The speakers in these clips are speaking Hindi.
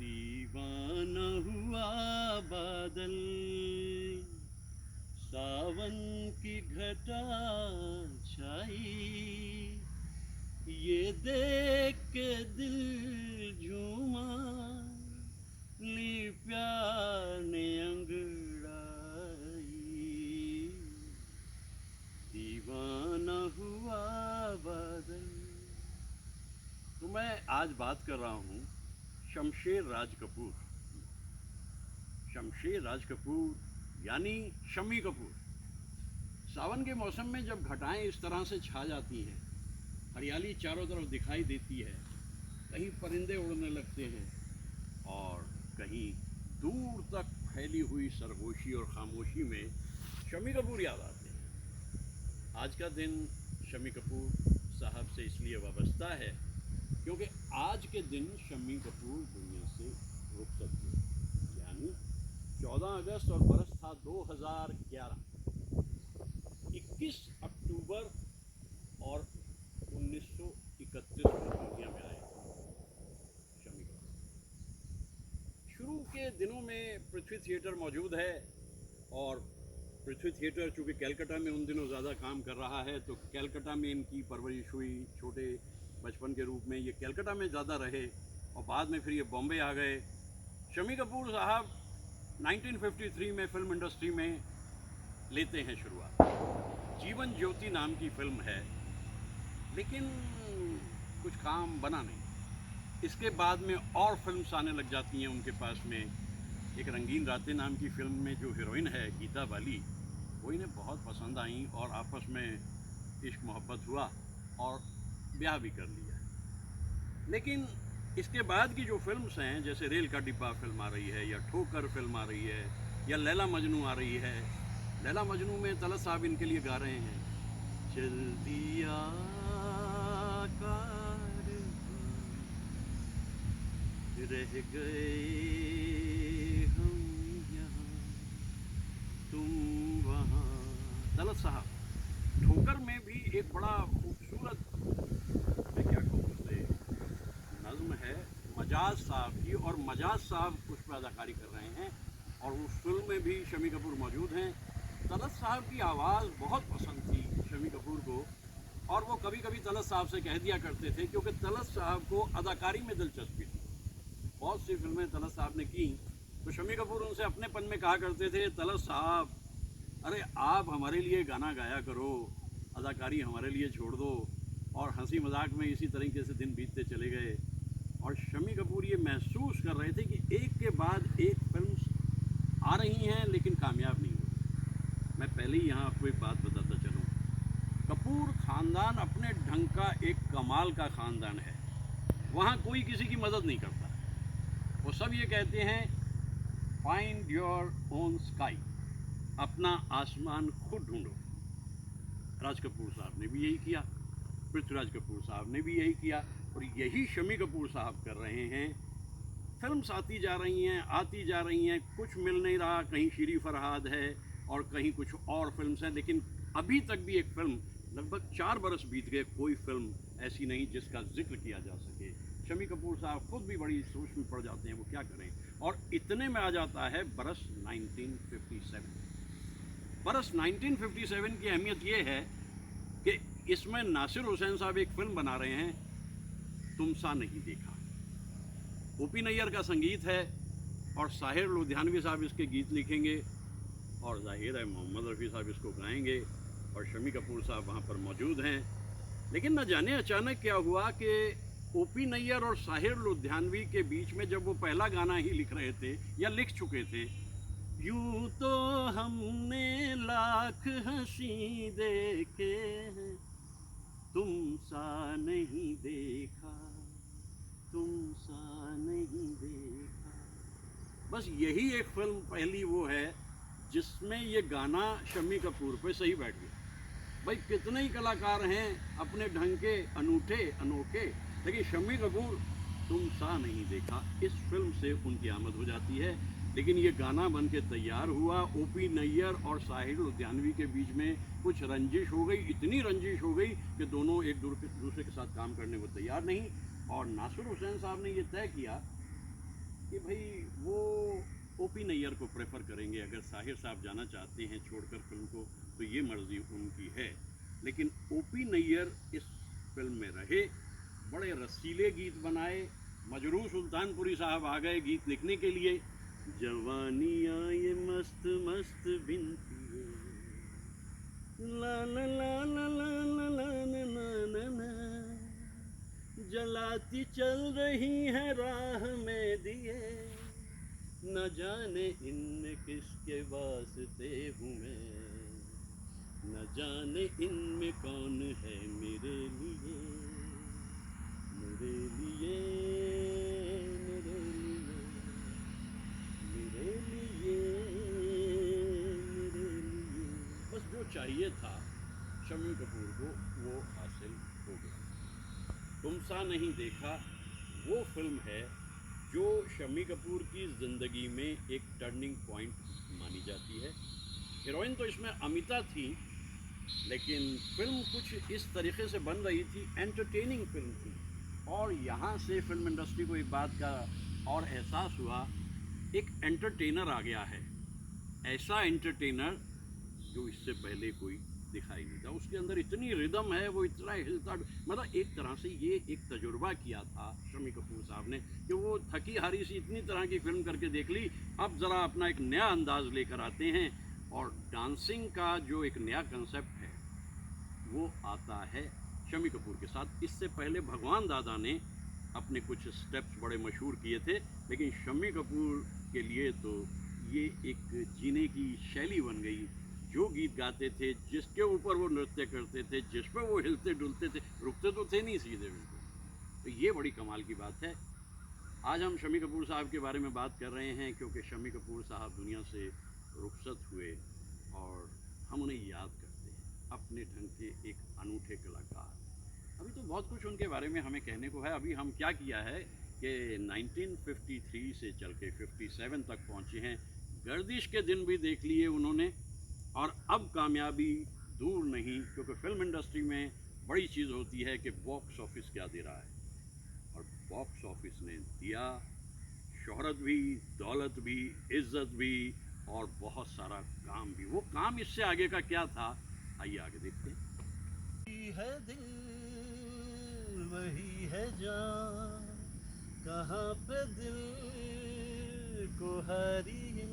दीवाना हुआ बादल, सावन की घटा छाई, ये देख के दिल झूमा, ली प्यार ने अंगड़ाई, दीवाना हुआ बादल। तो मैं आज बात कर रहा हूँ शमशेर राज कपूर। शमशेर राज कपूर यानी शम्मी कपूर। सावन के मौसम में जब घटाएं इस तरह से छा जाती हैं, हरियाली चारों तरफ दिखाई देती है, कहीं परिंदे उड़ने लगते हैं और कहीं दूर तक फैली हुई सरगोशी और खामोशी में शम्मी कपूर याद आते हैं। आज का दिन शम्मी कपूर साहब से इसलिए वाबस्ता है क्योंकि आज के दिन शम्मी कपूर दुनिया से रुखसत हुए, यानी 14 अगस्त और बरस था 2011। 21 अक्टूबर और 1931 को दुनिया में आए शम्मी कपूर। शुरू के दिनों में पृथ्वी थिएटर मौजूद है और पृथ्वी थिएटर चूँकि कैलकाटा में उन दिनों ज़्यादा काम कर रहा है तो कैलकाटा में इनकी परवरिश हुई। छोटे बचपन के रूप में ये कैलकाटा में ज़्यादा रहे और बाद में फिर ये बॉम्बे आ गए। शम्मी कपूर साहब 1953 में फिल्म इंडस्ट्री में लेते हैं शुरुआत। जीवन ज्योति नाम की फिल्म है, लेकिन कुछ काम बना नहीं। इसके बाद में और फिल्म्स आने लग जाती हैं उनके पास में। एक रंगीन रातें नाम की फिल्म में जो हीरोइन है गीता बाली, वो इन्हें बहुत पसंद आई और आपस में इश्क मोहब्बत हुआ और ब्याह भी कर लिया। लेकिन इसके बाद की जो फिल्म्स हैं, जैसे रेल का डिब्बा फिल्म आ रही है या ठोकर फिल्म आ रही है या लैला मजनू आ रही है। लैला मजनू में तलत साहब इनके लिए गा रहे हैं, चल दिया रह गए हम यहाँ, तुम वहाँ। तलत साहब। ठोकर में भी एक बड़ा खूबसूरत, मैं क्या कहूँ उसे, नज़्म है मजाज साहब की, और मजाज साहब उस पर अदाकारी कर रहे हैं और उस फिल्म में भी शम्मी कपूर मौजूद हैं। तलत साहब की आवाज़ बहुत पसंद थी शम्मी कपूर को और वो कभी कभी तलत साहब से कह दिया करते थे, क्योंकि तलत साहब को अदाकारी में दिलचस्पी थी। बहुत सी फिल्में तलत साहब ने की तो शम्मी कपूर उनसे अपनेपन में कहा करते थे, तलत साहब अरे आप हमारे लिए गाना गाया करो, अदाकारी हमारे लिए छोड़ दो। और हंसी मजाक में इसी तरीके से दिन बीतते चले गए और शम्मी कपूर ये महसूस कर रहे थे कि एक के बाद एक फिल्म्स आ रही हैं लेकिन कामयाब नहीं हो रही। मैं पहले ही यहाँ आपको एक बात बताता चलूँ, कपूर ख़ानदान अपने ढंग का एक कमाल का ख़ानदान है। वहाँ कोई किसी की मदद नहीं करता। वो सब ये कहते हैं फाइंड योर ओन स्काई, अपना आसमान खुद ढूंढो। राज कपूर साहब ने भी यही किया, पृथ्वीराज कपूर साहब ने भी यही किया और यही शम्मी कपूर साहब कर रहे हैं। फिल्म्स आती जा रही हैं, कुछ मिल नहीं रहा। कहीं शीरी फरहाद है और कहीं कुछ और फिल्म्स हैं, लेकिन अभी तक भी एक फ़िल्म, लगभग 4 बरस बीत गए, कोई फिल्म ऐसी नहीं जिसका जिक्र किया जा सके। शम्मी कपूर साहब खुद भी बड़ी सोच में पड़ जाते हैं वो क्या करें, और इतने में आ जाता है बरस 1957। बरस 1957 की अहमियत ये है कि इसमें नासिर हुसैन साहब एक फ़िल्म बना रहे हैं, तुम सा नहीं देखा। ओपी नैयर का संगीत है और साहिर लुधियानवी साहब इसके गीत लिखेंगे और जाहिर है मोहम्मद रफ़ी साहब इसको गाएंगे और शम्मी कपूर साहब वहाँ पर मौजूद हैं। लेकिन न जाने अचानक क्या हुआ कि ओपी नैयर और साहिर लुधियानवी के बीच में जब वो पहला गाना ही लिख रहे थे या लिख चुके थे, यूं तो हमने लाख हंसी देखे हैं, तुम सा नहीं देखा, तुम सा नहीं देखा। बस यही एक फिल्म पहली वो है जिसमें ये गाना शम्मी कपूर पे सही बैठ गया। भाई कितने ही कलाकार हैं अपने ढंग के, अनूठे अनोखे, लेकिन शम्मी कपूर तुम सा नहीं देखा, इस फिल्म से उनकी आमद हो जाती है। लेकिन ये गाना बन के तैयार हुआ, ओपी नैयर और साहिर लुधियानवी के बीच में कुछ रंजिश हो गई, इतनी रंजिश हो गई कि दोनों एक दूसरे के साथ काम करने को तैयार नहीं। और नासिर हुसैन साहब ने ये तय किया कि भाई वो ओपी नैयर को प्रेफर करेंगे। अगर साहिर साहब जाना चाहते हैं छोड़कर फिल्म को तो ये मर्जी उनकी है, लेकिन ओपी नैयर इस फिल्म में रहे, बड़े रसीले गीत बनाए। मजरूह सुल्तानपुरी साहब आ गए गीत लिखने के लिए। जवानियाँ ये मस्त मस्त बिनती है, ला ला ला ला ला ला ला ना ना ना, जलाती चल रही है राह में दिए, न जाने इनमें किसके वास्ते हूँ मैं, न जाने इनमें कौन है मेरे लिए, मेरे लिए, मेरे लिए, मेरे लिए, मेरे लिए। बस जो चाहिए था शम्मी कपूर को वो हासिल हो गया। तुम सा नहीं देखा वो फिल्म है जो शम्मी कपूर की ज़िंदगी में एक टर्निंग पॉइंट मानी जाती है। हीरोइन तो इसमें अमिता थी, लेकिन फिल्म कुछ इस तरीके से बन रही थी, एंटरटेनिंग फिल्म थी। और यहाँ से फिल्म इंडस्ट्री को एक बात का और एहसास हुआ, एक एंटरटेनर आ गया है, ऐसा एंटरटेनर जो इससे पहले कोई दिखाई नहीं था। उसके अंदर इतनी रिदम है, वो इतना हिलता, मतलब एक तरह से ये एक तजुर्बा किया था शम्मी कपूर साहब ने कि वो थकी हारी सी इतनी तरह की फिल्म करके देख ली, अब ज़रा अपना एक नया अंदाज लेकर आते हैं। और डांसिंग का जो एक नया कंसेप्ट है वो आता है शम्मी कपूर के साथ। इससे पहले भगवान दादा ने अपने कुछ स्टेप्स बड़े मशहूर किए थे, लेकिन शम्मी कपूर के लिए तो ये एक जीने की शैली बन गई। जो गीत गाते थे, जिसके ऊपर वो नृत्य करते थे, जिस पर वो हिलते डुलते थे, रुकते तो थे नहीं सीधे बिल्कुल। तो ये बड़ी कमाल की बात है। आज हम शम्मी कपूर साहब के बारे में बात कर रहे हैं क्योंकि शम्मी कपूर साहब दुनिया से रुखसत हुए और हम उन्हें याद करते हैं, अपने ढंग के एक अनूठे कलाकार। अभी तो बहुत कुछ उनके बारे में हमें कहने को है। अभी हम क्या किया है कि 1953 से चल के 57 तक पहुँचे हैं। गर्दिश के दिन भी देख लिए उन्होंने, और अब कामयाबी दूर नहीं, क्योंकि फिल्म इंडस्ट्री में बड़ी चीज़ होती है कि बॉक्स ऑफिस क्या दे रहा है, और बॉक्स ऑफिस ने दिया शोहरत भी, दौलत भी, इज्जत भी और बहुत सारा काम भी। वो काम इससे आगे का क्या था, आइए आगे देखते हैं। वही है दिल, वही है जान, कहाँ पे दिल को हारिए,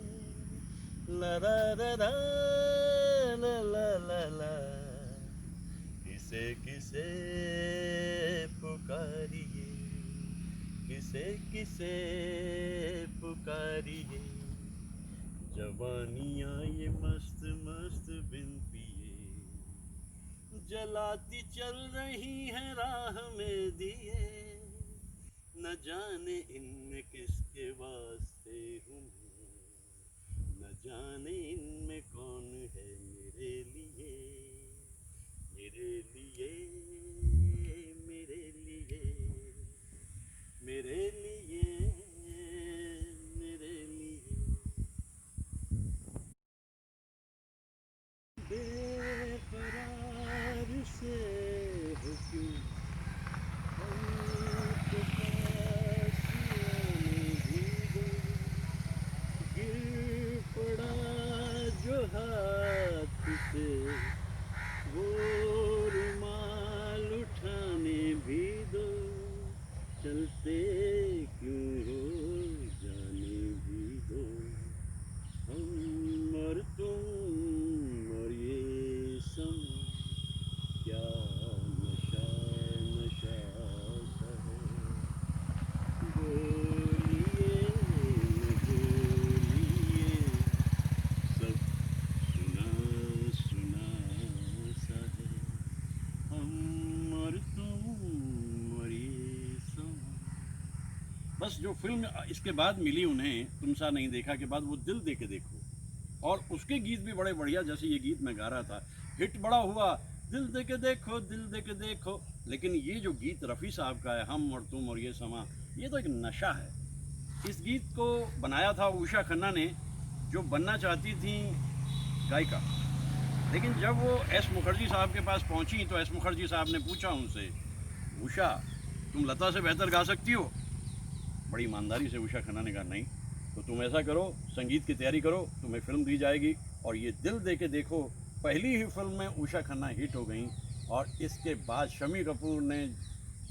ला ला ला ला ला ला ला ला, किसे किसे पुकारिए, किसे किसे पुकारिए, जवानियाँ ये मस्त मस्त बिनती है, जलाती चल रही हैं राह में दिए, न जाने इनमें किसके वास्ते हूँ, न जाने इनमें कौन है मेरे लिए, मेरे लिए, मेरे लिए, मेरे लिए, मेरे लिए। बेकरार से हो क्यों हमको पास आने दीजिए, गिर पड़ा जो हाथ से वो रुमाल उठाने भी दो, चलते क्यों हो जाने भी दो, हम और तुम और ये सम क्या नशा नशा सा है, बोलिए न बोलिए सब सुना सुना सा है, हम और तुम और ये सम। बस जो फिल्म इसके बाद मिली उन्हें, तुम सा नहीं देखा के बाद, वो दिल दे के देखो, और उसके गीत भी बड़े बढ़िया। जैसे ये गीत मैं गा रहा था, हिट बड़ा हुआ, दिल दे के देखो, दिल दे के देखो। लेकिन ये जो गीत रफ़ी साहब का है, हम और तुम और ये समा, ये तो एक नशा है। इस गीत को बनाया था उषा खन्ना ने, जो बनना चाहती थी गायिका, लेकिन जब वो एस मुखर्जी साहब के पास पहुंची तो एस मुखर्जी साहब ने पूछा उनसे, उषा तुम लता से बेहतर गा सकती हो? बड़ी ईमानदारी से उषा खन्ना ने कहा नहीं, तो तुम ऐसा करो, संगीत की तैयारी करो, तुम्हें फ़िल्म दी जाएगी। और ये दिल दे के देखो, पहली ही फिल्म में उषा खन्ना हिट हो गई और इसके बाद शम्मी कपूर ने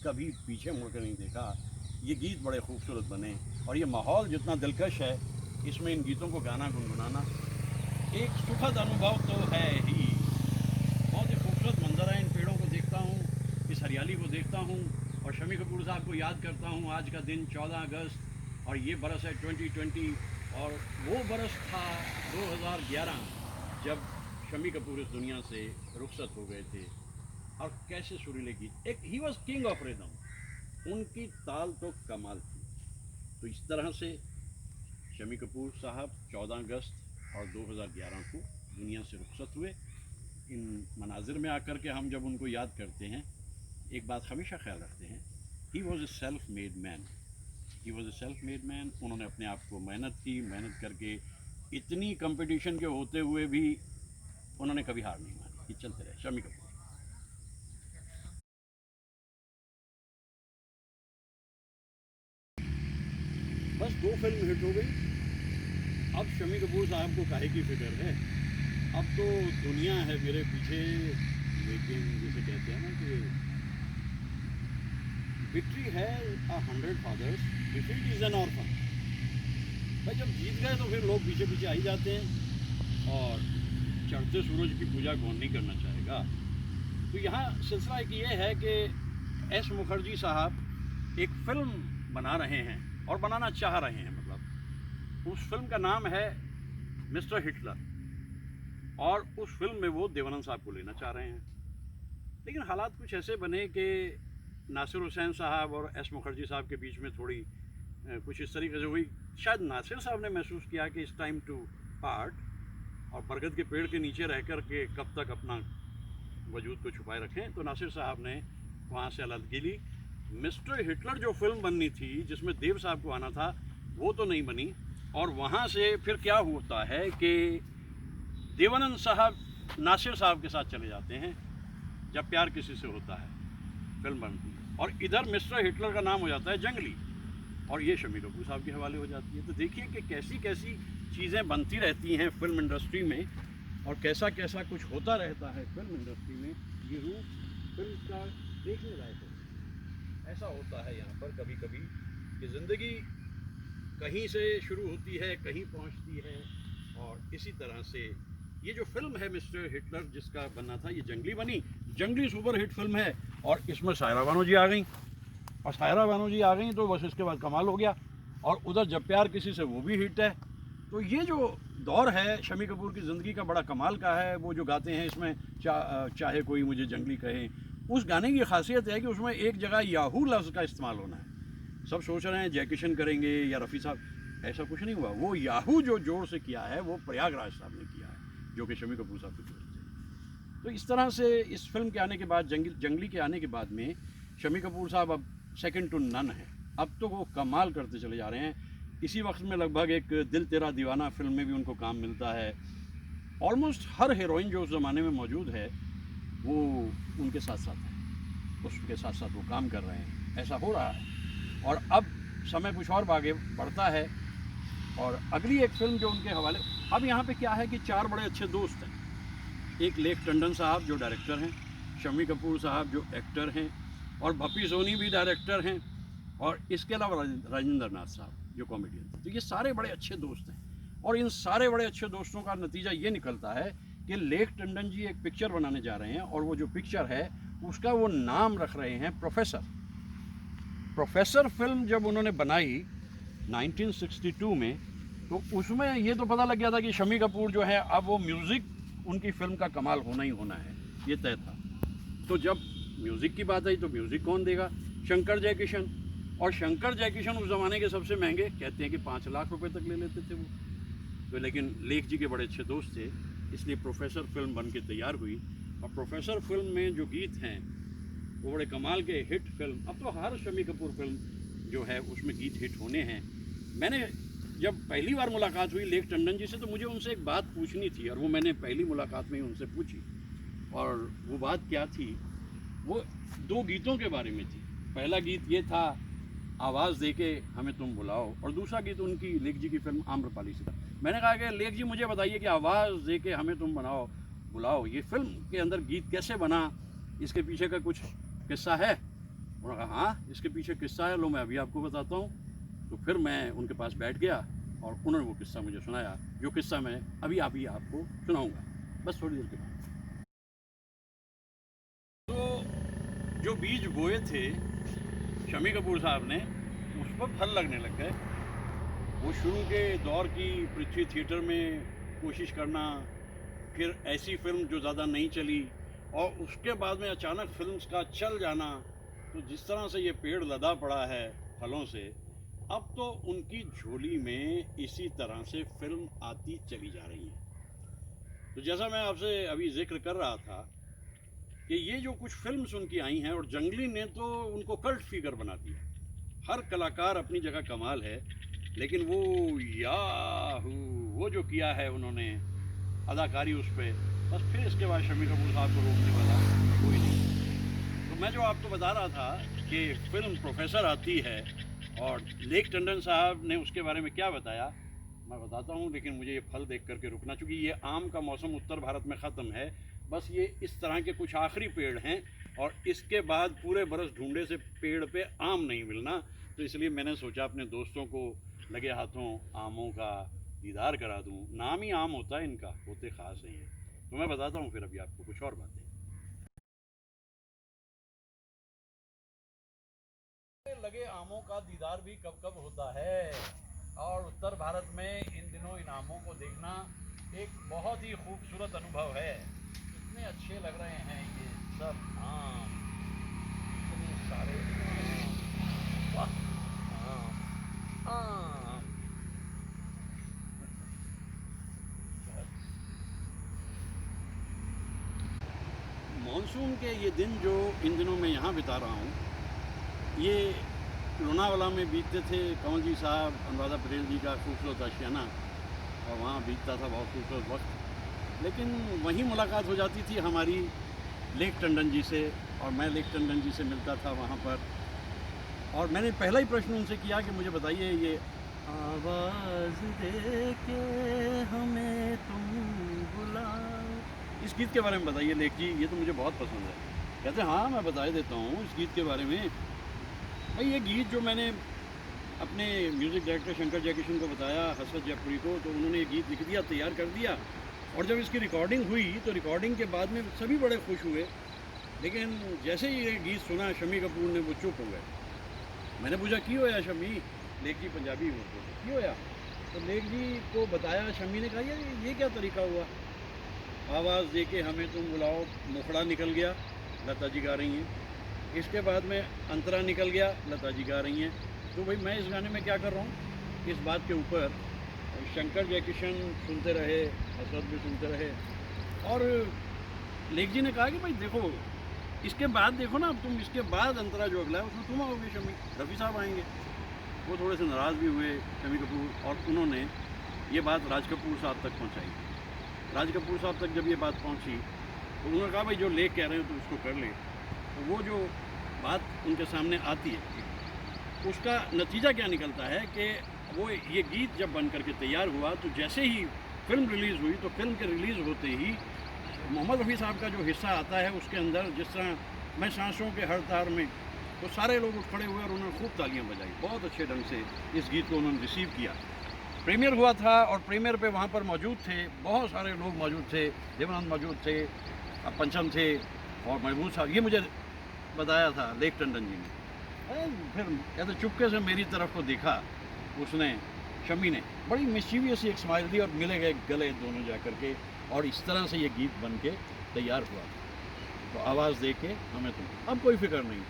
कभी पीछे मुड़कर नहीं देखा। ये गीत बड़े खूबसूरत बने और ये माहौल जितना दिलकश है, इसमें इन गीतों को गाना गुनगुनाना एक सुखद अनुभव तो है ही। बहुत ही खूबसूरत मंजर है, इन पेड़ों को देखता हूँ, इस हरियाली को देखता हूँ और शम्मी कपूर साहब को याद करता हूँ। आज का दिन 14 अगस्त और ये बरस है 2020 और वो बरस था 2011 जब शम्मी कपूर इस दुनिया से रुखसत हो गए थे। और कैसे सुरीले गीत, एक he was king of rhythm, उनकी ताल तो कमाल थी। तो इस तरह से शम्मी कपूर साहब 14 अगस्त और 2011 को दुनिया से रुखसत हुए। इन मनाजिर में आकर के हम जब उनको याद करते हैं, एक बात हमेशा ख्याल रखते हैं, he was a self made man, he was a self made man. उन्होंने अपने आप को मेहनत की, मेहनत करके इतनी कंपटीशन के होते हुए भी उन्होंने कभी हार नहीं मानी, कि चलते रहे शम्मी कपूर। बस 2 फिल्म हिट हो गई, अब शम्मी कपूर साहब को काहे की फिक्र है, अब तो दुनिया है मेरे पीछे। लेकिन जैसे कहते हैं ना कि विक्ट्री है 100 fathers, defeat is an orphan. भाई जब जीत गए तो फिर लोग पीछे पीछे आ ही जाते हैं और चढ़ते सूरज की पूजा कौन नहीं करना चाहेगा। तो यहाँ सिलसिला एक ये है कि एस मुखर्जी साहब एक फ़िल्म बना रहे हैं और बनाना चाह रहे हैं। मतलब उस फिल्म का नाम है मिस्टर हिटलर और उस फिल्म में वो देवानंद साहब को लेना चाह रहे हैं। लेकिन हालात कुछ ऐसे बने कि नासिर हुसैन साहब और एस मुखर्जी साहब के बीच में थोड़ी कुछ इस तरीके से हुई। शायद नासिर साहब ने महसूस किया कि इट्स टाइम टू पार्ट और बरगद के पेड़ के नीचे रह कर के कब तक अपना वजूद को छुपाए रखें। तो नासिर साहब ने वहाँ से अलहदगी ली। मिस्टर हिटलर जो फिल्म बननी थी जिसमें देव साहब को आना था, वो तो नहीं बनी। और वहाँ से फिर क्या होता है कि देवानंद साहब नासिर साहब के साथ चले जाते हैं, जब प्यार किसी से होता है फिल्म बनती है, और इधर मिस्टर हिटलर का नाम हो जाता है जंगली और ये शम्मी कपूर साहब के हवाले हो जाती है। तो देखिए कि कैसी कैसी चीज़ें बनती रहती हैं फिल्म इंडस्ट्री में और कैसा कैसा कुछ होता रहता है फिल्म इंडस्ट्री में। ये रूप फिल्म का देखने लायक है। ऐसा होता है यहाँ पर कभी कभी कि ज़िंदगी कहीं से शुरू होती है, कहीं पहुँचती है। और इसी तरह से ये जो फिल्म है मिस्टर हिटलर जिसका बनना था, ये जंगली बनी। जंगली सुपर हिट फिल्म है और इसमें सायरा बानो जी आ गई और सायरा बानो जी आ गई तो बस इसके बाद कमाल हो गया। और उधर जब प्यार किसी से, वो भी हिट है। तो ये जो दौर है शम्मी कपूर की ज़िंदगी का बड़ा कमाल का है। वो जो गाते हैं इसमें चाहे कोई मुझे जंगली कहे, उस गाने की खासियत है कि उसमें एक जगह याहू लफ्ज़ का इस्तेमाल होना है। सब सोच रहे हैं जैकिशन करेंगे या रफ़ी साहब, ऐसा कुछ नहीं हुआ। वो याहू जो जोर से किया है वो प्रयागराज साहब ने किया है, जो कि शम्मी कपूर साहब के दोस्त थे। तो इस तरह से इस फिल्म के आने के बाद, जंगली के आने के बाद में शम्मी कपूर साहब अब सेकंड टू नन है। अब तो वो कमाल करते चले जा रहे हैं। इसी वक्त में लगभग एक दिल तेरा दीवाना फिल्म में भी उनको काम मिलता है। ऑलमोस्ट हर हीरोइन जो उस ज़माने में मौजूद है वो उनके साथ साथ है, उसके साथ साथ वो काम कर रहे हैं। ऐसा हो रहा है और अब समय कुछ और आगे बढ़ता है। और अगली एक फिल्म जो उनके हवाले, अब यहाँ पे क्या है कि 4 बड़े अच्छे दोस्त हैं। एक लेख टंडन साहब जो डायरेक्टर हैं, शम्मी कपूर साहब जो एक्टर हैं और भप्पी सोनी भी डायरेक्टर हैं, और इसके अलावा राजेंद्र नाथ साहब जो कॉमेडियन थे। तो ये सारे बड़े अच्छे दोस्त हैं और इन सारे बड़े अच्छे दोस्तों का नतीजा ये निकलता है कि लेख टंडन जी एक पिक्चर बनाने जा रहे हैं और वो जो पिक्चर है उसका वो नाम रख रहे हैं प्रोफेसर। प्रोफेसर फिल्म जब उन्होंने बनाई 1962 में, तो उसमें ये तो पता लग गया था कि शम्मी कपूर जो है अब वो म्यूज़िक उनकी फिल्म का कमाल होना ही होना है, ये तय था। तो जब म्यूज़िक की बात आई तो म्यूज़िक कौन देगा? शंकर जयकिशन। और शंकर जयकिशन उस ज़माने के सबसे महंगे, कहते हैं कि 5 लाख रुपए तक ले लेते थे वो। तो लेकिन लेख जी के बड़े अच्छे दोस्त थे, इसलिए प्रोफेसर फिल्म बन के तैयार हुई। और प्रोफेसर फिल्म में जो गीत हैं वो बड़े कमाल के हिट फिल्म। अब तो हर शम्मी कपूर फिल्म जो है उसमें गीत हिट होने हैं। मैंने जब पहली बार मुलाकात हुई लेख टंडन जी से तो मुझे उनसे एक बात पूछनी थी और वो मैंने पहली मुलाकात में ही उनसे पूछी। और वो बात क्या थी? वो 2 गीतों के बारे में थी। पहला गीत ये था आवाज़ दे के हमें तुम बुलाओ, और दूसरा गीत उनकी लेख जी की फिल्म आम्रपाली से था। मैंने कहा कि लेख जी मुझे बताइए कि आवाज़ दे के हमें तुम बुलाओ ये फिल्म के अंदर गीत कैसे बना, इसके पीछे का कुछ किस्सा है? उन्होंने कहा हाँ इसके पीछे किस्सा है, लो मैं अभी आपको बताता हूँ। तो फिर मैं उनके पास बैठ गया और उन्होंने वो किस्सा मुझे सुनाया, जो किस्सा मैं अभी आपको सुनाऊंगा बस थोड़ी देर के बाद। तो जो बीज बोए थे शम्मी कपूर साहब ने, उस पर फल लगने लग गए। वो शुरू के दौर की पृथ्वी थिएटर में कोशिश करना, फिर ऐसी फिल्म जो ज़्यादा नहीं चली, और उसके बाद में अचानक फिल्म्स का चल जाना, तो जिस तरह से ये पेड़ लदा पड़ा है फलों से, अब तो उनकी झोली में इसी तरह से फिल्म आती चली जा रही है। तो जैसा मैं आपसे अभी जिक्र कर रहा था कि ये जो कुछ फिल्म्स उनकी आई हैं, और जंगली ने तो उनको कल्ट फिगर बना दिया। हर कलाकार अपनी जगह कमाल है, लेकिन वो जो किया है उन्होंने अदाकारी उस पर, बस फिर इसके बाद शम्मी कपूर साहब को रोकने वाला कोई नहीं। तो मैं जो आपको बता रहा था कि फिल्म प्रोफेसर आती है, और लेक टंडन साहब ने उसके बारे में क्या बताया मैं बताता हूँ, लेकिन मुझे ये फल देख करके रुकना, क्योंकि ये आम का मौसम उत्तर भारत में ख़त्म है। बस ये इस तरह के कुछ आखिरी पेड़ हैं, और इसके बाद पूरे बरस ढूंढे से पेड़ पे आम नहीं मिलना। तो इसलिए मैंने सोचा अपने दोस्तों को लगे हाथों आमों का दीदार करा दूँ। नाम ही आम होता है इनका, होते ख़ास नहीं है। तो मैं बताता हूँ फिर अभी आपको कुछ और बातें। लगे आमों का दीदार भी कब कब होता है, और उत्तर भारत में इन दिनों इन आमों को देखना एक बहुत ही खूबसूरत अनुभव है। इतने अच्छे लग रहे हैं ये सब आम, इतने सारे आम, वाह आम आम। मानसून के ये दिन जो इन दिनों मैं यहाँ बिता रहा हूँ, ये लोनावाला में बीतते थे। कंवर जी साहब, अनुराधा पटेल जी का खूबसूरत आशियाना, और वहाँ बीतता था बहुत खूबसूरत वक्त। लेकिन वहीं मुलाकात हो जाती थी हमारी लेक टंडन जी से, और मैं लेक टंडन जी से मिलता था वहाँ पर। और मैंने पहला ही प्रश्न उनसे किया कि मुझे बताइए ये आवाज़ दे के हमें तुम बुलाओ, इस गीत के बारे में बताइए लेक जी, ये तो मुझे बहुत पसंद है। कहते हाँ मैं बता देता हूँ इस गीत के बारे में। भाई ये गीत जो मैंने अपने म्यूज़िक डायरेक्टर शंकर जयकिशन को बताया, हसरत जयपुरी को, तो उन्होंने ये गीत लिख दिया, तैयार कर दिया। और जब इसकी रिकॉर्डिंग हुई तो रिकॉर्डिंग के बाद में सभी बड़े खुश हुए, लेकिन जैसे ही ये गीत सुना शम्मी कपूर ने, वो चुप हो गए। मैंने पूछा क्यों होया शम्मी, लेक जी पंजाबी में क्यों होया, तो लेक जी को बताया। शम्मी ने कहा यार ये क्या तरीका हुआ, आवाज़ दे के हमें तुम बुलाओ, मुखड़ा निकल गया, लता जी गा रही हैं। इसके बाद में अंतरा निकल गया, लता जी गा रही हैं। तो भाई मैं इस गाने में क्या कर रहा हूँ, इस बात के ऊपर शंकर जयकिशन सुनते रहे, हसरत भी सुनते रहे, और लेक जी ने कहा कि भाई देखो इसके बाद देखो ना, अब तुम इसके बाद अंतरा जो अगला है उसमें तुम आओगे शम्मी, रफ़ी साहब आएंगे। वो थोड़े से नाराज़ भी हुए शम्मी कपूर, और उन्होंने ये बात राज कपूर साहब तक पहुँचाई। राज कपूर साहब तक जब ये बात पहुँची तो उन्होंने कहा भाई जो लेक कह रहे हो तो उसको कर ले। तो वो जो बात उनके सामने आती है, उसका नतीजा क्या निकलता है कि वो ये गीत जब बन करके तैयार हुआ, तो जैसे ही फिल्म रिलीज़ हुई, तो फिल्म के रिलीज़ होते ही मोहम्मद रफ़ी साहब का जो हिस्सा आता है उसके अंदर, जिस तरह मैं सांसों के हर तार में, तो सारे लोग उठ खड़े हुए और उन्होंने खूब तालियां बजाई। बहुत अच्छे ढंग से इस गीत को उन्होंने रिसीव किया। प्रीमियर हुआ था, और प्रीमियर पे वहाँ पर मौजूद थे, बहुत सारे लोग मौजूद थे, देवानंद मौजूद थे, पंचम थे, और महबूब साहब, ये मुझे बताया था लेक टंडन जी ने। फिर कहते चुपके से मेरी तरफ को देखा उसने, शम्मी ने बड़ी मिस्चीवियस एक स्माइल दी, और मिले गए गले दोनों जा कर के, और इस तरह से ये गीत बन के तैयार हुआ। तो आवाज़ दे के हमें तुम, अब कोई फिक्र नहीं,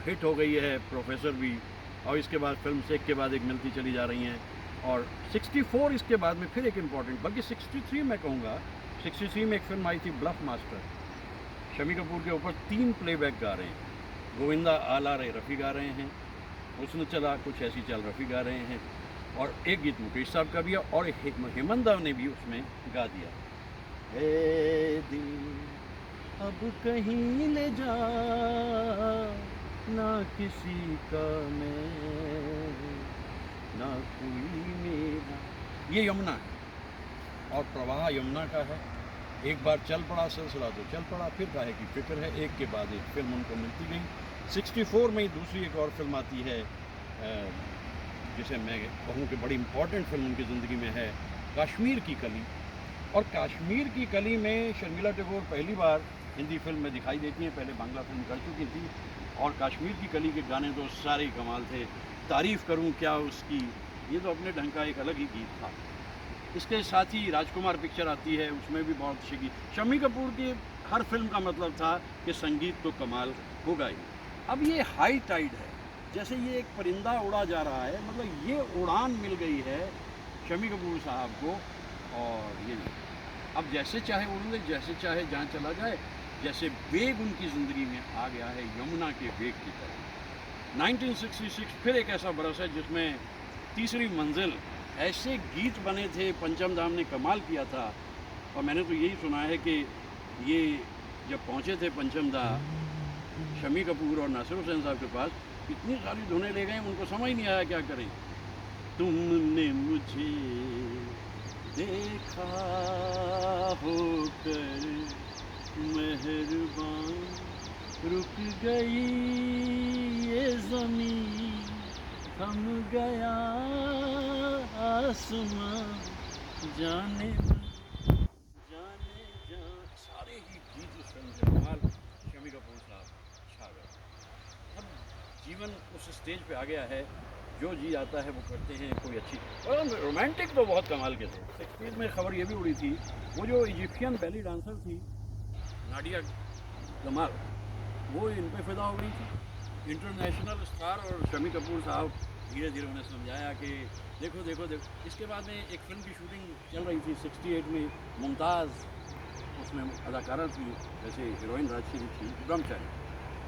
हिट हो गई है प्रोफेसर भी, और इसके बाद फिल्म एक के बाद एक मिलती चली जा रही हैं। और 64 इसके बाद में फिर एक इम्पॉर्टेंट, बल्कि 63 मैं कहूँगा, 63 में एक फिल्म आई थी ब्लफ मास्टर, शम्मी कपूर के ऊपर 3 प्लेबैक गा रहे हैं, गोविंदा आला रे रफ़ी गा रहे हैं, उसने चला कुछ ऐसी चल रफ़ी गा रहे हैं, और एक गीत मुकेश साहब का भी है, और हेमंत दा ने भी उसमें गा दिया, ए दिल अब कहीं ले जा, ना किसी का मैं, ना कोई मेरा। ये यमुना है और प्रवाह यमुना का है। एक बार चल पड़ा सिलसिला तो चल पड़ा, फिर काहे की फिक्र है, एक के बाद एक फिल्म उनको मिलती गई। 64 में ही दूसरी एक और फिल्म आती है जिसे मैं कहूँ कि बड़ी इम्पॉर्टेंट फिल्म उनकी ज़िंदगी में है, कश्मीर की कली। और कश्मीर की कली में शर्मिला टैगोर पहली बार हिंदी फिल्म में दिखाई देती हैं, पहले बांग्ला फिल्म कर चुकी थी। और कश्मीर की कली के गाने तो सारे कमाल थे, तारीफ़ करूँ क्या उसकी, ये तो अपने ढंग का एक अलग ही गीत था। इसके साथ ही राजकुमार पिक्चर आती है, उसमें भी बहुत अच्छी गीत। शम्मी कपूर की हर फिल्म का मतलब था कि संगीत तो कमाल होगा ही। अब ये हाई टाइड है, जैसे ये एक परिंदा उड़ा जा रहा है, मतलब ये उड़ान मिल गई है शम्मी कपूर साहब को। और ये अब जैसे चाहे उड़ ले, जैसे चाहे जहाँ चला जाए, जैसे वेग उनकी ज़िंदगी में आ गया है यमुना के वेग की तरह। 1966 फिर एक ऐसा बरस है जिसमें तीसरी मंजिल, ऐसे गीत बने थे, पंचम धाम ने कमाल किया था। और मैंने तो यही सुना है कि ये जब पहुँचे थे पंचम धाम शम्मी कपूर और नासिर हुसैन साहब के पास, इतनी सारी धुनें ले गए उनको समझ नहीं आया क्या करें। तुमने मुझे देखा होकर मेहरबान, रुक गई ये ज़मीं, थम गया आसमां, जाने जाने जा। सारे ही गीत उस फिल्म के कमाल, शम्मी कपूर साहब छा गए। अब जीवन उस स्टेज पे आ गया है, जो जी आता है वो करते हैं। कोई अच्छी और रोमांटिक तो बहुत कमाल के थे। 60s में खबर ये भी उड़ी थी, वो जो इजिप्शियन बैली डांसर थी नाडिया कमाल, वो इन पे फिदा हो गई थी। इंटरनेशनल स्टार और शम्मी कपूर साहब धीरे धीरे उन्हें समझाया कि देखो देखो देखो। इसके बाद में एक फिल्म की शूटिंग चल रही थी 68 में, मुमताज़ उसमें अदाकारा थी, जैसे हीरोइन राजश्री थी, ब्रह्मचारी।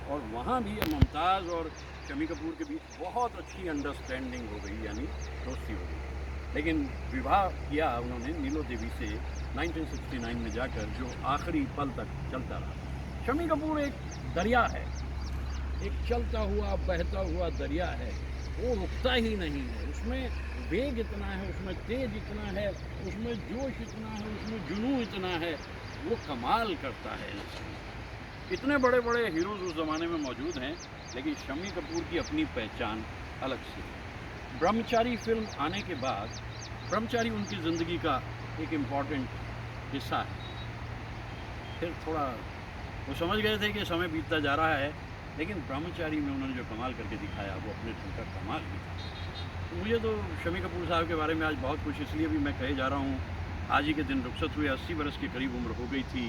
और वहाँ भी मुमताज़ और शम्मी कपूर के बीच बहुत अच्छी अंडरस्टैंडिंग हो गई, यानी दोस्ती हो गई। लेकिन विवाह किया उन्होंने नीलो देवी से 1969 में जाकर, जो आखिरी पल तक चलता रहा। शम्मी कपूर एक दरिया है, एक चलता हुआ बहता हुआ दरिया है, वो रुकता ही नहीं है। उसमें वेग इतना है, उसमें तेज इतना है, उसमें जोश इतना है, उसमें जुनून इतना है, वो कमाल करता है। इतने बड़े बड़े हीरोज़ उस ज़माने में मौजूद हैं, लेकिन शम्मी कपूर की अपनी पहचान अलग सी है। ब्रह्मचारी फिल्म आने के बाद, ब्रह्मचारी उनकी ज़िंदगी का एक इम्पॉर्टेंट हिस्सा है। फिर थोड़ा वो समझ गए थे कि समय बीतता जा रहा है, लेकिन ब्रह्मचारी में उन्होंने जो कमाल करके दिखाया वो अपने ढंग का कमाल ही था। तो मुझे तो शम्मी कपूर साहब के बारे में आज बहुत कुछ इसलिए भी मैं कहे जा रहा हूँ, आज ही के दिन रुखसत हुए, 80 बरस के करीब उम्र हो गई थी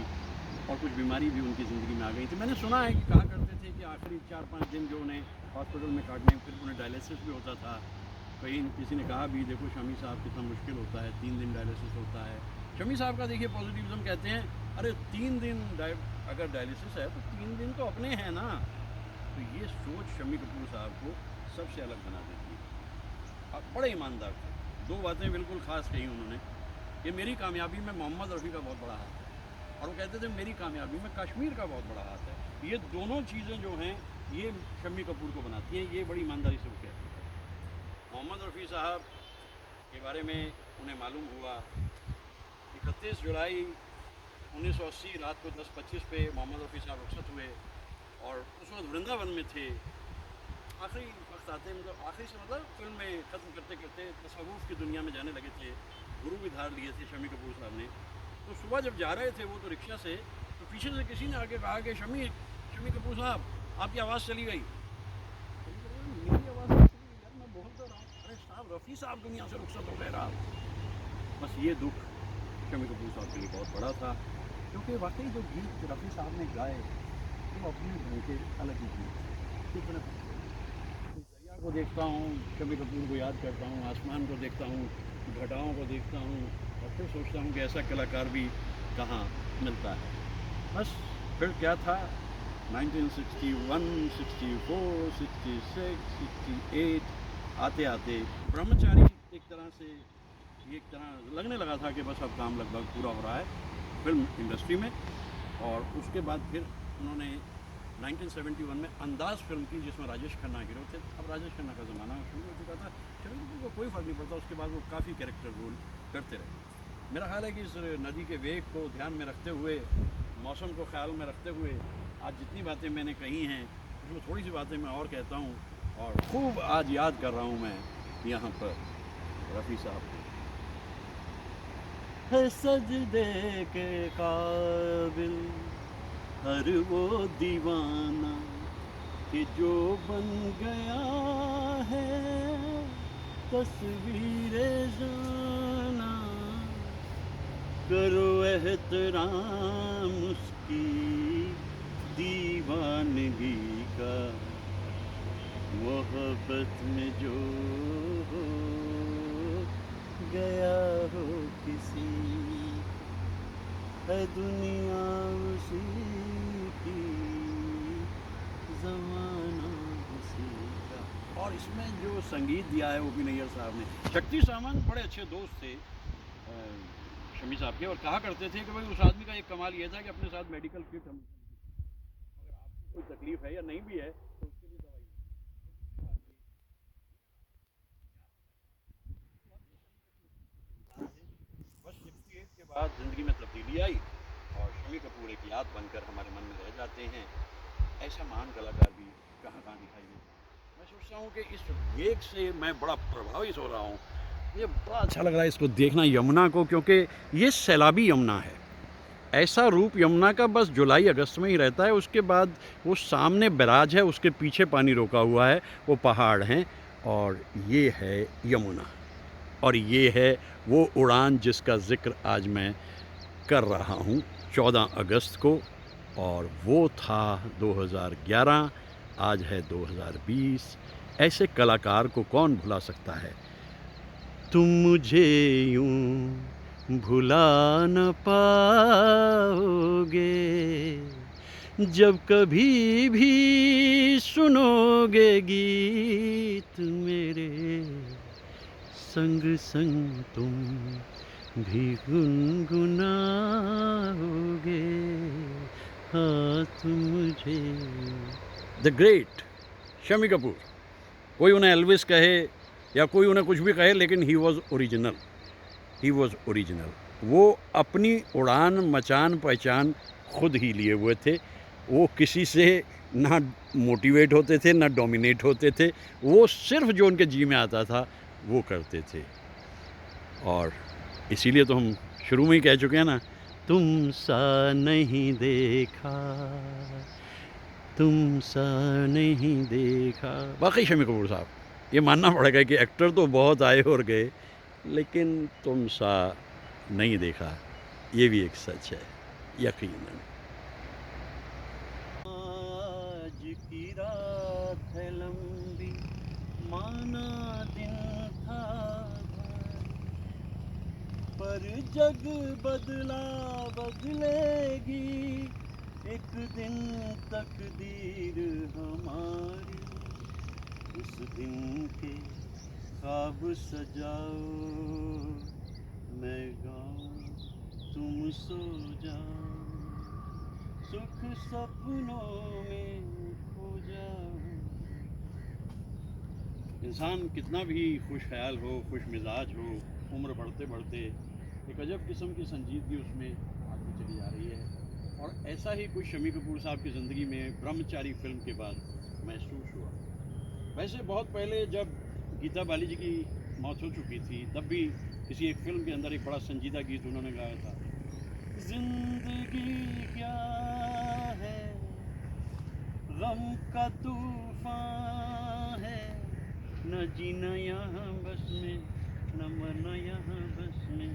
और कुछ बीमारी भी उनकी ज़िंदगी में आ गई थी। मैंने सुना है कि कहा करते थे कि आखिरी 4-5 दिन जो उन्हें हॉस्पिटल में काटने, फिर उन्हें डायलिसिस भी होता था। कहीं किसी ने कहा भी, देखो शम्मी साहब कितना मुश्किल होता है, 3 दिन डायलिसिस होता है। शम्मी साहब का देखिए पॉजिटिविज्म, कहते हैं अरे 3 दिन अगर डायलिसिस है तो 3 दिन तो अपने हैं ना। तो ये सोच शम्मी कपूर साहब को सबसे अलग बना देती है। अब बड़े ईमानदार थे। 2 बातें बिल्कुल ख़ास कही उन्होंने कि मेरी कामयाबी में मोहम्मद रफ़ी का बहुत बड़ा हाथ है, और वो कहते थे मेरी कामयाबी में कश्मीर का बहुत बड़ा हाथ है। ये दोनों चीज़ें जो हैं ये शम्मी कपूर को बनाती हैं, ये बड़ी ईमानदारी से वो कहते थे। मोहम्मद रफ़ी साहब के बारे में उन्हें मालूम हुआ 31 जुलाई 1980 रात को 10:25 पे मोहम्मद रफ़ी साहब रुखसत हुए, और उस वक्त वृंदावन में थे। आखिरी वक्त आते, मतलब आखिरी से मतलब फिल्म में ख़त्म करते करते तसव्वुफ़ की दुनिया में जाने लगे थे। गुरु भी धार लिए थे शम्मी कपूर साहब ने। तो सुबह जब जा रहे थे वो तो रिक्शा से, तो पीछे से किसी ने आके कहा कि शम्मी कपूर साहब आपकी आवाज़ चली गई। मेरी आवाज़ चली गई यार, मैं बोल तो रहा हूँ। अरे साहब, रफ़ी साहब दुनिया से रुखसत हो गए रात। बस ये दुख शम्मी कपूर साहब के लिए बहुत बड़ा था, क्योंकि वाकई जो गीत रफ़ी साहब ने गाए वो अपने ढंग के अलग ही गीत थे। कितने दरिया को देखता हूँ, शम्मी कपूर को याद करता हूँ, आसमान को देखता हूँ, घटाओं को देखता हूँ, और फिर सोचता हूँ कि ऐसा कलाकार भी कहाँ मिलता है। बस फिर क्या था, 1961, 64, 66, 68 आते आते ब्रह्मचारी एक तरह लगने लगा था कि बस अब काम लगभग पूरा हो रहा है फिल्म इंडस्ट्री में। और उसके बाद फिर उन्होंने 1971 में अंदाज़ फिल्म की, जिसमें राजेश खन्ना हीरो थे। अब राजेश खन्ना का ज़माना शुरू हो चुका था, शम्मी कपूर को कोई फ़र्क नहीं पड़ता, उसके बाद वो काफ़ी कैरेक्टर रोल करते रहे। मेरा ख्याल है कि इस नदी के वेग को ध्यान में रखते हुए, मौसम को ख्याल में रखते हुए, आज जितनी बातें मैंने कही हैं उसमें थोड़ी सी बातें मैं और कहता हूँ, और खूब आज याद कर रहा हूँ मैं यहाँ पर रफ़ी साहब को। है सजदे के काबिल हर वो दीवाना कि जो बन गया है तस्वीरे जाना, करो एहतराम उसकी दीवानगी का, मोहब्बत में जो हो गया हो किसी, है दुनिया उसी की, ज़माना उसी का। और इसमें जो संगीत दिया है वो भी नैयर साहब ने। शक्ति सामंत बड़े अच्छे दोस्त थे शम्मी साहब के, और कहा करते थे कि भाई उस आदमी का एक कमाल ये था कि अपने साथ मेडिकल किट, हम अगर आपको कोई तकलीफ है या नहीं भी है तो उसके लिए दवाई। बस 68 के बाद ज़िंदगी में तब्दीली आई और शम्मी कपूर एक याद बनकर हमारे मन में रह जाते हैं। ऐसा महान कलाकार भी कहाँ कहाँ दिखाई देता है। मैं सोचता हूँ कि इस वेग से मैं बड़ा प्रभावित हो रहा हूँ। ये बड़ा अच्छा लग रहा है इसको देखना, यमुना को, क्योंकि ये सैलाबी यमुना है। ऐसा रूप यमुना का बस जुलाई अगस्त में ही रहता है, उसके बाद वो सामने बैराज है, उसके पीछे पानी रोका हुआ है, वो पहाड़ हैं, और ये है यमुना, और ये है वो उड़ान जिसका ज़िक्र आज मैं कर रहा हूँ 14 अगस्त को, और वो था 2011, आज है 2020। ऐसे कलाकार को कौन भुला सकता है। तुम मुझे यूं भुला न पाओगे, जब कभी भी सुनोगे गीत मेरे, संग संग तुम भी गुनगुनाओगे। हाँ तुम मुझे। द ग्रेट शम्मी कपूर, कोई उन्हें एल्विस कहे या कोई उन्हें कुछ भी कहे, लेकिन he was original, he was original. वो अपनी उड़ान मचान पहचान खुद ही लिए हुए थे। वो किसी से ना मोटिवेट होते थे ना डोमिनेट होते थे, वो सिर्फ जो उनके जी में आता था वो करते थे। और इसीलिए तो हम शुरू में ही कह चुके हैं ना, तुम सा नहीं देखा, तुम सा नहीं देखा। वाकई शम्मी कपूर साहब, ये मानना पड़ेगा कि एक्टर तो बहुत आए और गए, लेकिन तुम सा नहीं देखा, ये भी एक सच है यकीनन। आज की रात है लंबी, माना दिन था भारी, पर जग बदला बदलेगी एक दिन तकदीर हमारी, उस दिन के ख्वाब सजाओ, मैं गाऊं तुम सो जाओ, सुख सपनों में खो जाओ। इंसान कितना भी खुश ख्याल हो, खुश मिजाज हो, उम्र बढ़ते बढ़ते एक अजब किस्म की संजीदगी उसमें आती चली जा रही है। और ऐसा ही कुछ शम्मी कपूर साहब की ज़िंदगी में ब्रह्मचारी फिल्म के बाद महसूस हुआ। वैसे बहुत पहले जब गीता बाली जी की मौत हो चुकी थी, तब भी किसी एक फिल्म के अंदर एक बड़ा संजीदा गीत उन्होंने गाया था, जिंदगी क्या है, गम का तूफान है, न जीना यहाँ बस में, न मरना यहाँ बस में,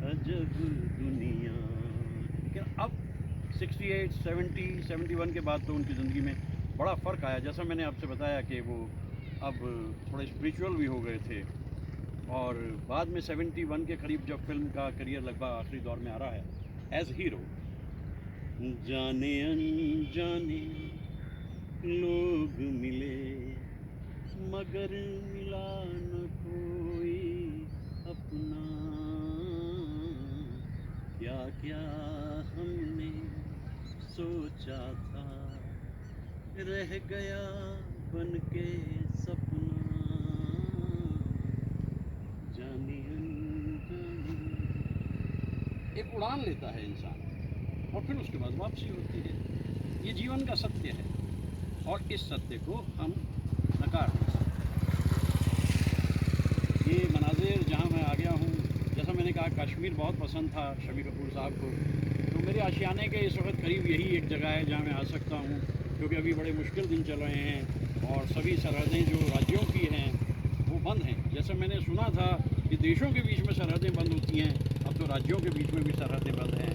अजब दुनिया। लेकिन अब 68, 70, 71 के बाद तो उनकी ज़िंदगी में बड़ा फ़र्क आया। जैसा मैंने आपसे बताया कि वो अब थोड़े स्पिरिचुअल भी हो गए थे, और बाद में 71 के करीब जब फिल्म का करियर लगभग आखिरी दौर में आ रहा है एज हीरो, जाने अनजाने लोग मिले मगर मिला न कोई अपना, क्या क्या हमने सोचा था रह गया बन के सपना, जाने अनजाने। एक उड़ान लेता है इंसान और फिर उसके बाद वापसी होती है। ये जीवन का सत्य है और इस सत्य को हम नकार नहीं सकते। ये मनाजिर जहाँ मैं आ गया हूँ, जैसा मैंने कहा कश्मीर बहुत पसंद था शमी कपूर साहब को, तो मेरे आशियाने के इस वक्त करीब यही एक जगह है जहाँ मैं आ सकता हूँ, क्योंकि अभी बड़े मुश्किल दिन चल रहे हैं और सभी सरहदें जो राज्यों की हैं वो बंद हैं। जैसे मैंने सुना था कि देशों के बीच में सरहदें बंद होती हैं, अब तो राज्यों के बीच में भी सरहदें बंद हैं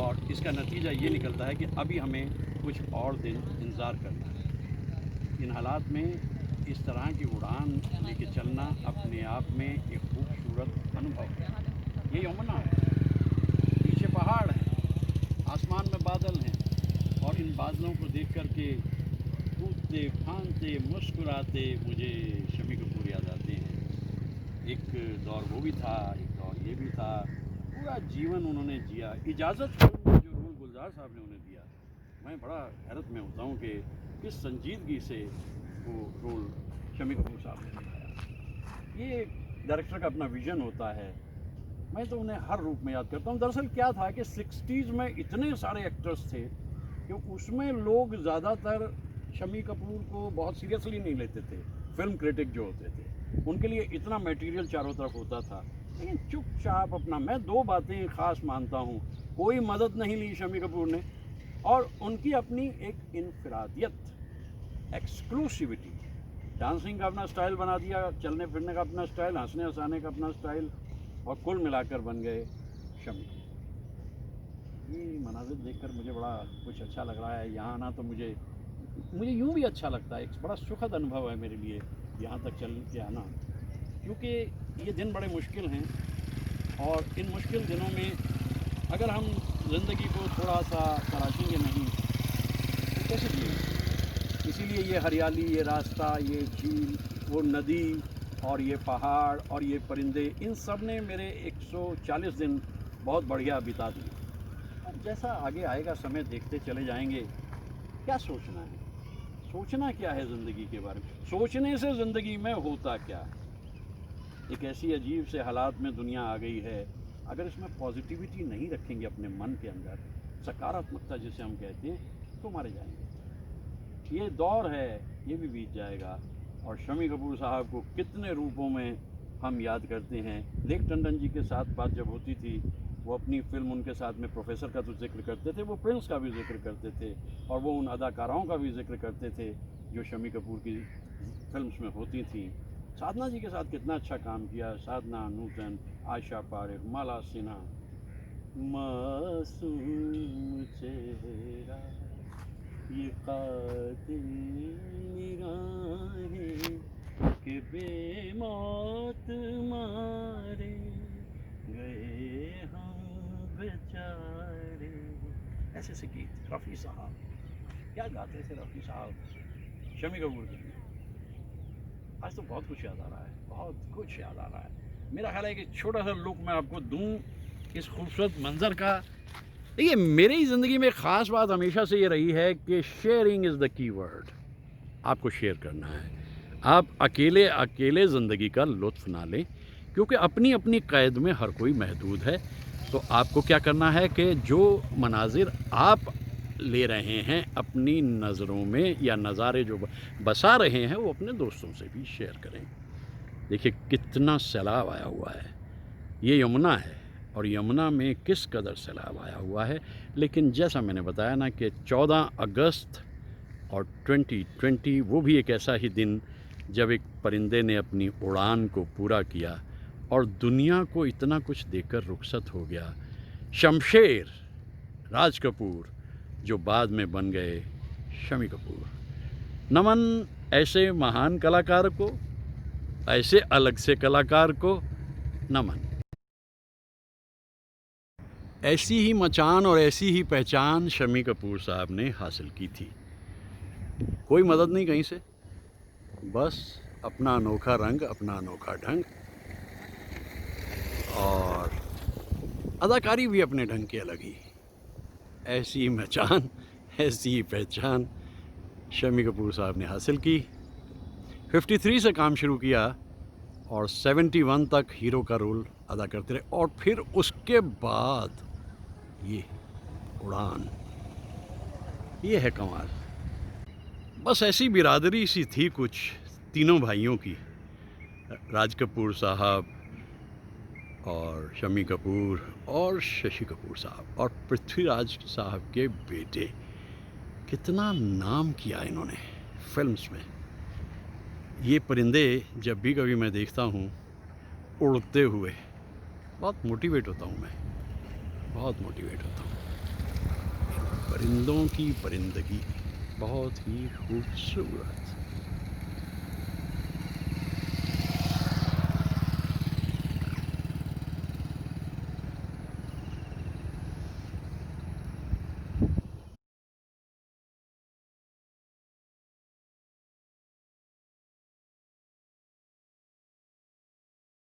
और इसका नतीजा ये निकलता है कि अभी हमें कुछ और दिन इंतज़ार करना है। इन हालात में इस तरह की उड़ान लेके चलना अपने आप में एक खूबसूरत अनुभव है। ये यमुना है, पीछे पहाड़ है, आसमान में बादल हैं और इन बादलों को देख कर के कूदते फांदते मुस्कुराते मुझे शमी कपूर याद आते हैं। एक दौर वो भी था, एक दौर ये भी था, पूरा जीवन उन्होंने जिया। इजाज़त फिल्म में जो रोल गुलजार साहब ने उन्हें दिया, मैं बड़ा हैरत में होता हूँ कि किस संजीदगी से वो रोल शमी कपूर साहब ने निभाया। ये डायरेक्टर का अपना विज़न होता है। मैं तो उन्हें हर रूप में याद करता हूँ। दरअसल क्या था कि 60s में इतने सारे एक्टर्स थे कि उसमें लोग ज़्यादातर शमी कपूर को बहुत सीरियसली नहीं लेते थे। फिल्म क्रिटिक जो होते थे उनके लिए इतना मटेरियल चारों तरफ होता था, लेकिन चुपचाप अपना। मैं दो बातें ख़ास मानता हूँ, कोई मदद नहीं ली शमी कपूर ने और उनकी अपनी एक इनफरादियत, एक्सक्लूसिविटी। डांसिंग का अपना स्टाइल बना दिया, चलने फिरने का अपना स्टाइल, हंसने हंसाने का अपना स्टाइल, और कुल मिलाकर बन गए शमी। ये मनाजिर देखकर मुझे बड़ा कुछ अच्छा लग रहा है। यहाँ आना तो मुझे यूँ भी अच्छा लगता है। एक बड़ा सुखद अनुभव है मेरे लिए यहाँ तक चल के आना, क्योंकि ये दिन बड़े मुश्किल हैं और इन मुश्किल दिनों में अगर हम ज़िंदगी को थोड़ा सा तराशेंगे नहीं तो कैसे जिएंगे। इसीलिए ये हरियाली, ये रास्ता, ये झील, वो नदी और ये पहाड़ और ये परिंदे, इन सब ने मेरे 140 दिन बहुत बढ़िया बिता दिए। अब जैसा आगे आएगा समय देखते चले जाएंगे। क्या सोचना है, सोचना क्या है ज़िंदगी के बारे में, सोचने से ज़िंदगी में होता क्या। एक ऐसी अजीब से हालात में दुनिया आ गई है, अगर इसमें पॉजिटिविटी नहीं रखेंगे अपने मन के अंदर, सकारात्मकता जिसे हम कहते हैं, तो मारे जाएंगे। ये दौर है, ये भी बीत जाएगा। और शमी कपूर साहब को कितने रूपों में हम याद करते हैं। लेक टंडन जी के साथ बात जब होती थी, वो अपनी फ़िल्म उनके साथ में प्रोफेसर का तो जिक्र करते थे, वो प्रिंस का भी जिक्र करते थे और वो उन अदाकाराओं का भी जिक्र करते थे जो शमी कपूर की फिल्म्स में होती थी। साधना जी के साथ कितना अच्छा काम किया, साधना, नूतन, आयशा पारेख, माला सिन्हा। मासूम चेहरा ये कातिल निगाहें के बेमौत मारे गए हम बेचारे। ऐसे से गीत रफ़ी साहब, क्या गाते थे रफ़ी साहब शमी कपूर के लिए। आज तो बहुत कुछ याद आ रहा है, बहुत कुछ याद आ रहा है। मेरा ख्याल है कि छोटा सा लुक मैं आपको दूं इस खूबसूरत मंज़र का। देखिए, मेरी ज़िंदगी में ख़ास बात हमेशा से ये रही है कि sharing is the key word. आपको शेयर करना है। आप अकेले अकेले ज़िंदगी का लुत्फ़ ना लें, क्योंकि अपनी अपनी क़ैद में हर कोई महदूद है। तो आपको क्या करना है कि जो मनाजिर आप ले रहे हैं अपनी नज़रों में, या नज़ारे जो बसा रहे हैं, वो अपने दोस्तों से भी शेयर करें। देखिए कितना सैलाब आया हुआ है। ये यमुना है और यमुना में किस कदर सैलाब आया हुआ है। लेकिन जैसा मैंने बताया ना कि 14 अगस्त और 2020 वो भी एक ऐसा ही दिन जब एक परिंदे ने अपनी उड़ान को पूरा किया और दुनिया को इतना कुछ देकर रुखसत हो गया। शमशेर राज कपूर जो बाद में बन गए शमी कपूर। नमन ऐसे महान कलाकार को, ऐसे अलग से कलाकार को नमन। ऐसी ही मचान और ऐसी ही पहचान शमी कपूर साहब ने हासिल की थी। कोई मदद नहीं कहीं से, बस अपना अनोखा रंग, अपना अनोखा ढंग, और अदाकारी भी अपने ढंग की अलग ही। ऐसी ही मचान, ऐसी ही पहचान, शम्मी कपूर साहब ने हासिल की। 53 से काम शुरू किया और 71 तक हीरो का रोल अदा करते रहे, और फिर उसके बाद ये उड़ान, ये है कमाल। बस ऐसी बिरादरी सी थी कुछ तीनों भाइयों की, राज कपूर साहब और शम्मी कपूर और शशि कपूर साहब और पृथ्वीराज साहब के बेटे। कितना नाम किया इन्होंने फिल्म्स में। ये परिंदे जब भी कभी मैं देखता हूँ उड़ते हुए, बहुत मोटिवेट होता हूँ मैं, बहुत मोटिवेट होता हूँ। परिंदों की परिंदगी बहुत ही खूबसूरत।